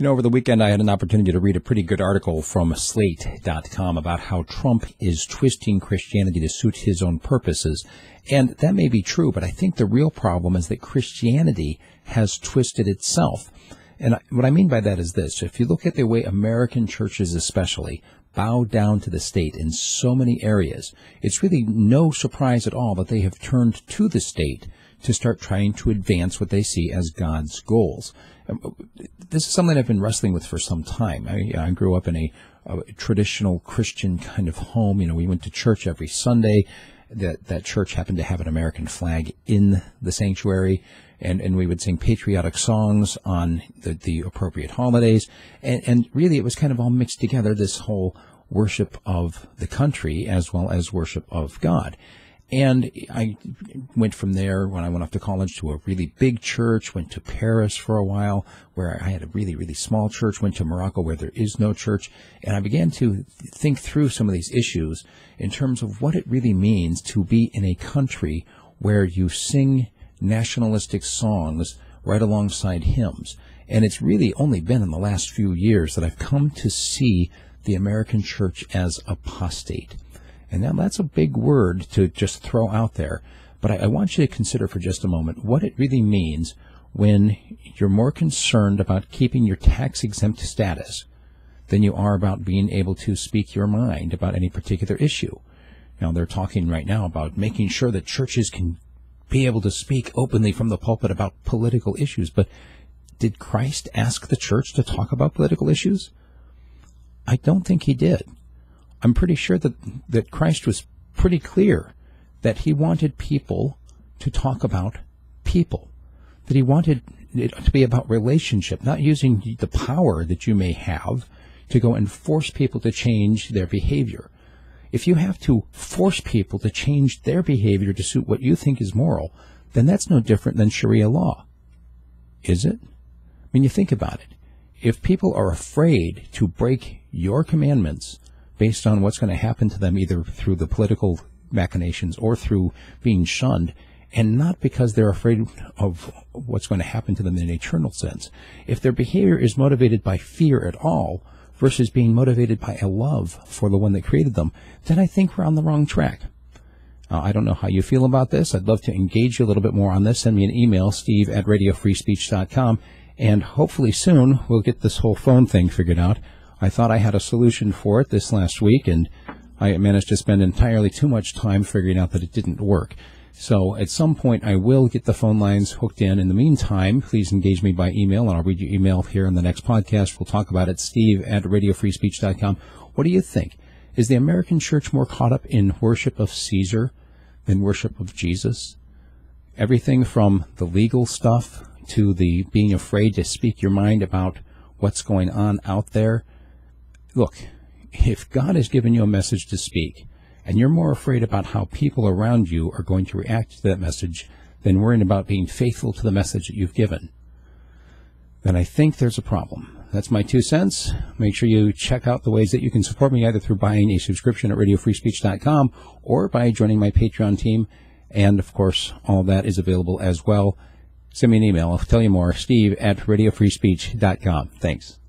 Over the weekend, I had an opportunity to read a pretty good article from Slate.com about how Trump is twisting Christianity to suit his own purposes. And that may be true, but I think the real problem is that Christianity has twisted itself. And what I mean by that is this. If you look at the way American churches especially bow down to the state in so many areas, it's really no surprise at all that they have turned to the state to start trying to advance what they see as God's goals. This is something I've been wrestling with for some time. I grew up in a traditional Christian kind of home. We went to church every Sunday. That church happened to have an American flag in the sanctuary, and we would sing patriotic songs on the appropriate holidays. And really, it was kind of all mixed together, this whole worship of the country as well as worship of God. And I went from there, when I went off to college, to a really big church, went to Paris for a while, where I had a really, really small church, went to Morocco, where there is no church. And I began to think through some of these issues in terms of what it really means to be in a country where you sing nationalistic songs right alongside hymns. And it's really only been in the last few years that I've come to see the American church as apostate. And now that's a big word to just throw out there, but I want you to consider for just a moment what it really means when you're more concerned about keeping your tax-exempt status than you are about being able to speak your mind about any particular issue. Now, they're talking right now about making sure that churches can be able to speak openly from the pulpit about political issues, but did Christ ask the church to talk about political issues? I don't think he did. I'm pretty sure that Christ was pretty clear that he wanted people to talk about people, that he wanted it to be about relationship, not using the power that you may have to go and force people to change their behavior. If you have to force people to change their behavior to suit what you think is moral, then that's no different than Sharia law. Is it? I mean, you think about it. If people are afraid to break your commandments based on what's going to happen to them either through the political machinations or through being shunned, and not because they're afraid of what's going to happen to them in an eternal sense, if their behavior is motivated by fear at all versus being motivated by a love for the one that created them, then I think we're on the wrong track. I don't know how you feel about this. I'd love to engage you a little bit more on this. Send me an email, steve@radiofreespeech.com, and hopefully soon we'll get this whole phone thing figured out. I thought I had a solution for it this last week, and I managed to spend entirely too much time figuring out that it didn't work. So at some point, I will get the phone lines hooked in. In the meantime, please engage me by email, and I'll read your email here in the next podcast. We'll talk about it, steve@radiofreespeech.com. What do you think? Is the American church more caught up in worship of Caesar than worship of Jesus? Everything from the legal stuff to the being afraid to speak your mind about what's going on out there. Look, if God has given you a message to speak, and you're more afraid about how people around you are going to react to that message than worrying about being faithful to the message that you've given, then I think there's a problem. That's my 2 cents. Make sure you check out the ways that you can support me, either through buying a subscription at radiofreespeech.com or by joining my Patreon team. And, of course, all of that is available as well. Send me an email. I'll tell you more. Steve@radiofreespeech.com. Thanks.